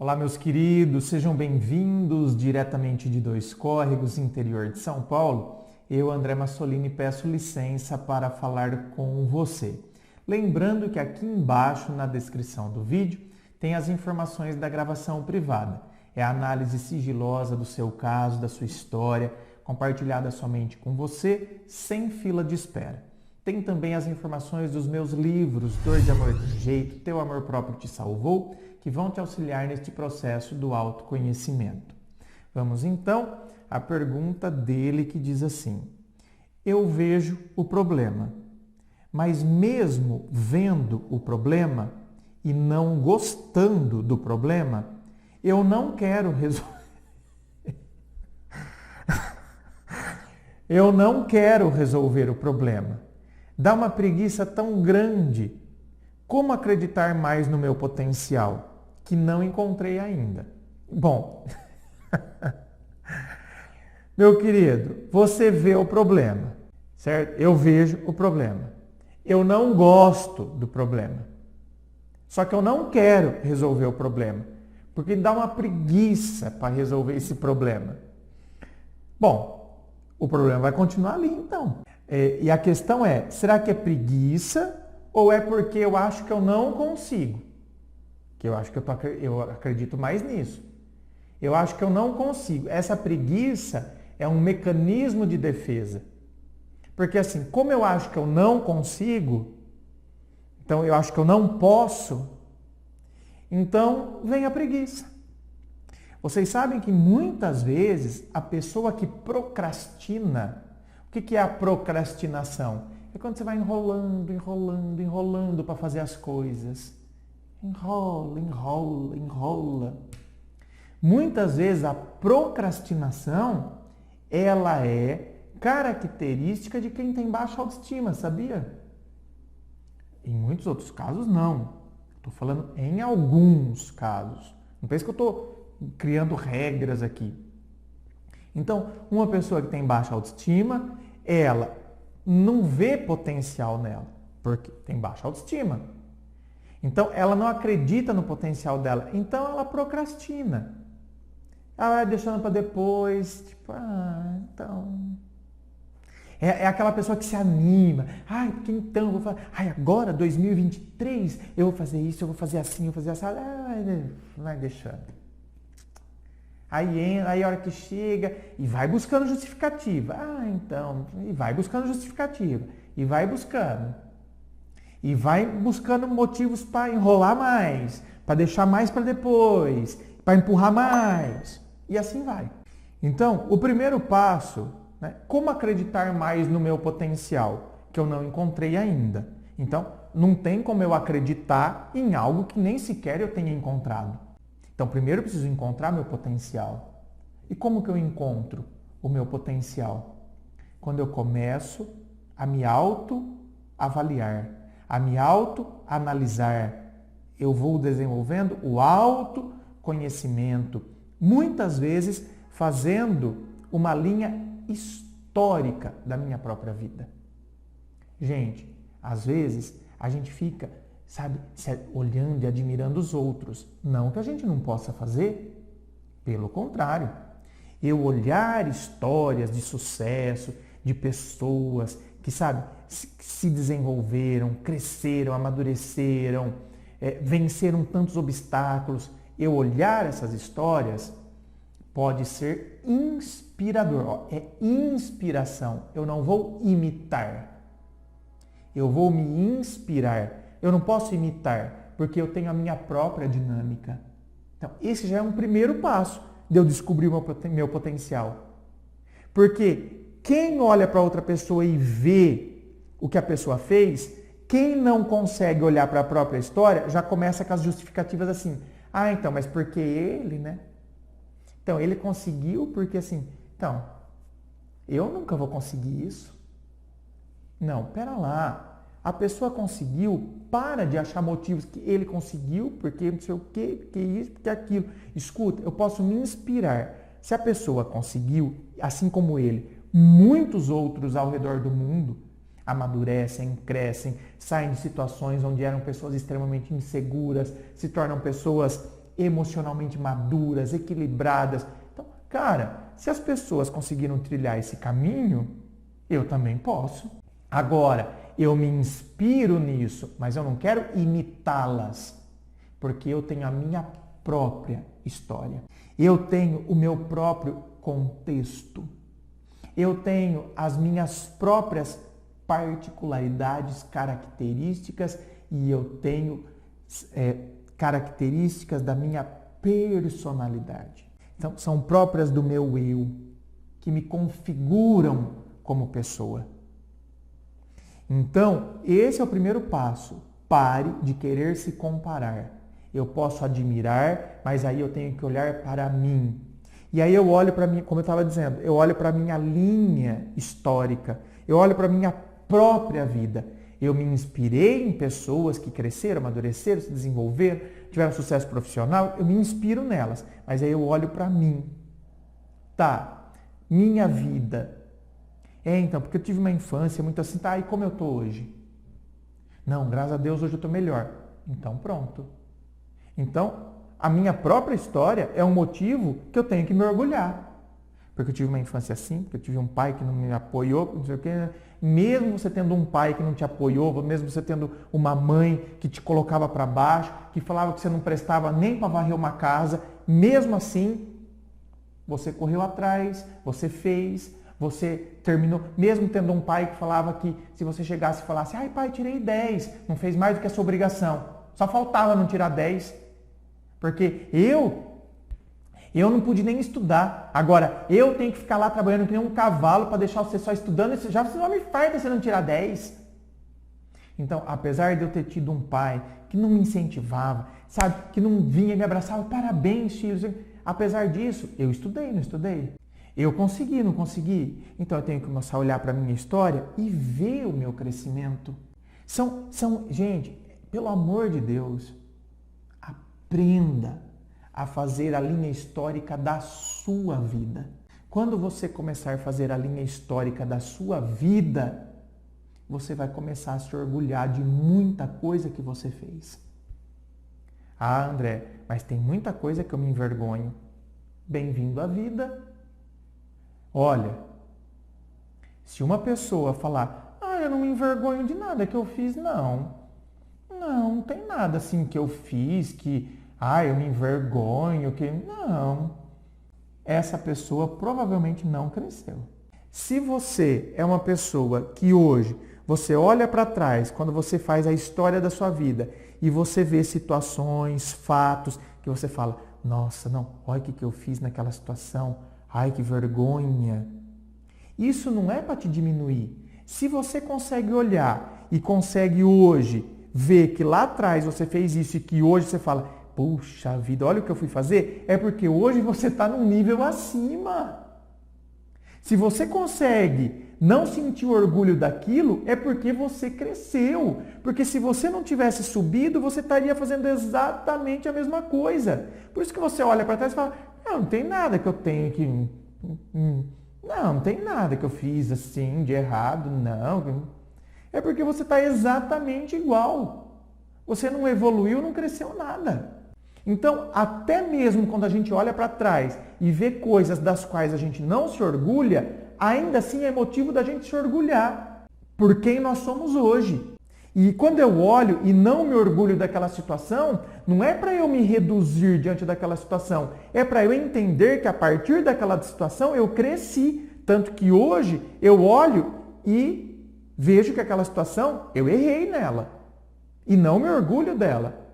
Olá, meus queridos, sejam bem-vindos diretamente de Dois Córregos, interior de São Paulo. Eu, André Massolini, peço licença para falar com você. Lembrando que aqui embaixo, na descrição do vídeo, tem as informações da gravação privada. É a análise sigilosa do seu caso, da sua história, compartilhada somente com você, sem fila de espera. Tem também as informações dos meus livros, Dor de Amor de Jeito, Teu Amor Próprio Te Salvou, que vão te auxiliar neste processo do autoconhecimento. Vamos então à pergunta dele que diz assim: eu vejo o problema, mas mesmo vendo o problema e não gostando do problema, eu não quero resolver. Eu não quero resolver o problema. Dá uma preguiça tão grande. Como acreditar mais no meu potencial, que não encontrei ainda? Bom, meu querido, você vê o problema, certo? Eu vejo o problema. Eu não gosto do problema. Só que eu não quero resolver o problema, porque dá uma preguiça para resolver esse problema. Bom, o problema vai continuar ali então. E a questão é, será que é preguiça ou é porque eu acho que eu não consigo? Que eu acho que eu acredito mais nisso. Eu acho que eu não consigo. Essa preguiça é um mecanismo de defesa. Porque assim, como eu acho que eu não consigo, então eu acho que eu não posso, então vem a preguiça. Vocês sabem que muitas vezes a pessoa que procrastina, o que é a procrastinação? É quando você vai enrolando para fazer as coisas. Enrola. Muitas vezes a procrastinação, ela é característica de quem tem baixa autoestima, sabia? Em muitos outros casos, não. Estou falando em alguns casos. Não pense que eu estou criando regras aqui. Então, uma pessoa que tem baixa autoestima, ela não vê potencial nela, porque tem baixa autoestima. Então, ela não acredita no potencial dela, então ela procrastina. Ela vai deixando para depois, tipo, então... É aquela pessoa que se anima. Porque então eu vou fazer... agora, 2023, eu vou fazer isso, eu vou fazer assim, eu vou fazer assim. Vai deixando. Aí a hora que chega e vai buscando justificativa. E vai buscando justificativa. E vai buscando. E vai buscando motivos para enrolar mais, para deixar mais para depois, para empurrar mais. E assim vai. Então, o primeiro passo, como acreditar mais no meu potencial, que eu não encontrei ainda. Então, não tem como eu acreditar em algo que nem sequer eu tenha encontrado. Então, primeiro eu preciso encontrar meu potencial. E como que eu encontro o meu potencial? Quando eu começo a me autoavaliar, a me autoanalisar. Eu vou desenvolvendo o autoconhecimento, muitas vezes fazendo uma linha histórica da minha própria vida. Gente, às vezes a gente fica, olhando e admirando os outros. Não que a gente não possa fazer, pelo contrário. Eu olhar histórias de sucesso, de pessoas que, se desenvolveram, cresceram, amadureceram, venceram tantos obstáculos. Eu olhar essas histórias pode ser inspirador. É inspiração. Eu não vou imitar. Eu vou me inspirar. Eu não posso imitar, porque eu tenho a minha própria dinâmica. Então, esse já é um primeiro passo de eu descobrir o meu potencial. Porque quem olha para outra pessoa e vê o que a pessoa fez, quem não consegue olhar para a própria história, já começa com as justificativas assim. Então, mas porque ele, né? Então, ele conseguiu porque assim... Então, eu nunca vou conseguir isso. Não, pera lá. A pessoa conseguiu, para de achar motivos que ele conseguiu, porque não sei o quê, porque isso, porque aquilo. Escuta, eu posso me inspirar. Se a pessoa conseguiu, assim como ele, muitos outros ao redor do mundo amadurecem, crescem, saem de situações onde eram pessoas extremamente inseguras, se tornam pessoas emocionalmente maduras, equilibradas. Então, cara, se as pessoas conseguiram trilhar esse caminho, eu também posso. Agora, eu me inspiro nisso, mas eu não quero imitá-las, porque eu tenho a minha própria história. Eu tenho o meu próprio contexto. Eu tenho as minhas próprias particularidades, características, e eu tenho características da minha personalidade. Então, são próprias do meu eu, que me configuram como pessoa. Então, esse é o primeiro passo. Pare de querer se comparar. Eu posso admirar, mas aí eu tenho que olhar para mim. E aí eu olho para mim, como eu estava dizendo, eu olho para a minha linha histórica, eu olho para a minha própria vida. Eu me inspirei em pessoas que cresceram, amadureceram, se desenvolveram, tiveram sucesso profissional, eu me inspiro nelas. Mas aí eu olho para mim. Tá, minha vida. Então, porque eu tive uma infância muito assim, tá, e como eu tô hoje? Não, graças a Deus hoje eu tô melhor. Então pronto. Então, a minha própria história é um motivo que eu tenho que me orgulhar. Porque eu tive uma infância assim, porque eu tive um pai que não me apoiou, não sei o quê. Mesmo você tendo um pai que não te apoiou, mesmo você tendo uma mãe que te colocava para baixo, que falava que você não prestava nem para varrer uma casa, mesmo assim, você correu atrás, você fez, você terminou, mesmo tendo um pai que falava que se você chegasse e falasse, ai pai, tirei 10, não fez mais do que a sua obrigação, só faltava não tirar 10, porque eu não pude nem estudar. Agora, eu tenho que ficar lá trabalhando que nem um cavalo para deixar você só estudando. Já você não me farta se não tirar 10. Então, apesar de eu ter tido um pai que não me incentivava, sabe, que não vinha e me abraçava, parabéns, filho. Apesar disso, eu estudei, não estudei? Eu consegui, não consegui? Então, eu tenho que começar a olhar para a minha história e ver o meu crescimento. Gente, pelo amor de Deus, aprenda a fazer a linha histórica da sua vida. Quando você começar a fazer a linha histórica da sua vida, você vai começar a se orgulhar de muita coisa que você fez. Ah, André, mas tem muita coisa que eu me envergonho. Bem-vindo à vida. Olha, se uma pessoa falar, eu não me envergonho de nada que eu fiz, não tem nada assim que eu fiz que eu me envergonho, que... Não. Essa pessoa provavelmente não cresceu. Se você é uma pessoa que hoje você olha para trás, quando você faz a história da sua vida, e você vê situações, fatos, que você fala, nossa, não, olha o que eu fiz naquela situação, ai que vergonha. Isso não é para te diminuir. Se você consegue olhar e consegue hoje ver que lá atrás você fez isso e que hoje você fala, puxa vida, olha o que eu fui fazer, é porque hoje você está num nível acima. Se você consegue não sentir orgulho daquilo, é porque você cresceu. Porque se você não tivesse subido, você estaria fazendo exatamente a mesma coisa. Por isso que você olha para trás e fala, não tem nada que eu tenho que... Não tem nada que eu fiz assim de errado, não. É porque você está exatamente igual. Você não evoluiu, não cresceu nada. Então, até mesmo quando a gente olha para trás e vê coisas das quais a gente não se orgulha, ainda assim é motivo da gente se orgulhar por quem nós somos hoje. E quando eu olho e não me orgulho daquela situação, não é para eu me reduzir diante daquela situação, é para eu entender que a partir daquela situação eu cresci. Tanto que hoje eu olho e vejo que aquela situação, eu errei nela. E não me orgulho dela.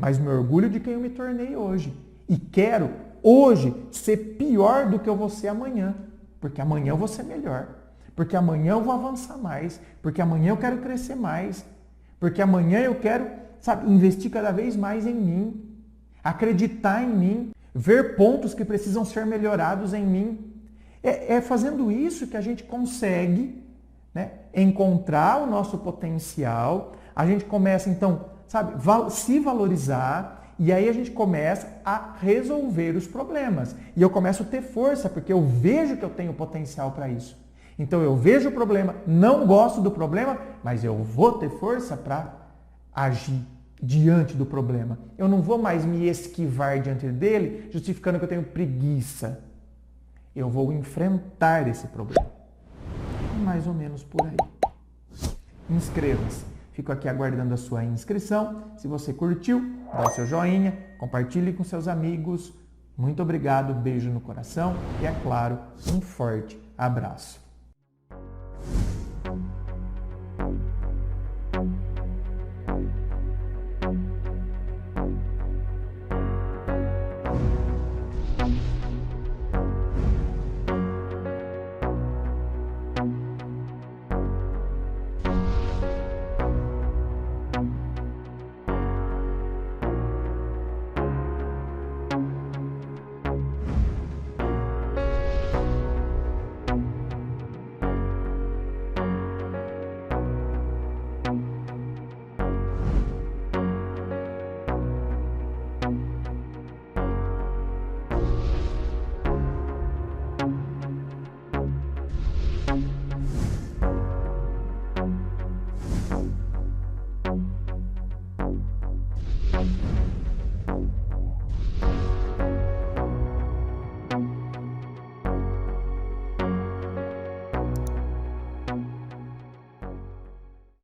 Mas me orgulho de quem eu me tornei hoje. E quero, hoje, ser pior do que eu vou ser amanhã. Porque amanhã eu vou ser melhor. Porque amanhã eu vou avançar mais. Porque amanhã eu quero crescer mais. Porque amanhã eu quero, investir cada vez mais em mim. Acreditar em mim. Ver pontos que precisam ser melhorados em mim. É fazendo isso que a gente consegue, né, encontrar o nosso potencial. A gente começa, então... se valorizar, e aí a gente começa a resolver os problemas. E eu começo a ter força, porque eu vejo que eu tenho potencial para isso. Então eu vejo o problema, não gosto do problema, mas eu vou ter força para agir. diante do problema. Eu não vou mais me esquivar diante dele, justificando que eu tenho preguiça. Eu vou enfrentar esse problema. Mais ou menos por aí. Inscreva-se. Fico aqui aguardando a sua inscrição. Se você curtiu, dá o seu joinha, compartilhe com seus amigos. Muito obrigado, beijo no coração e, é claro, um forte abraço.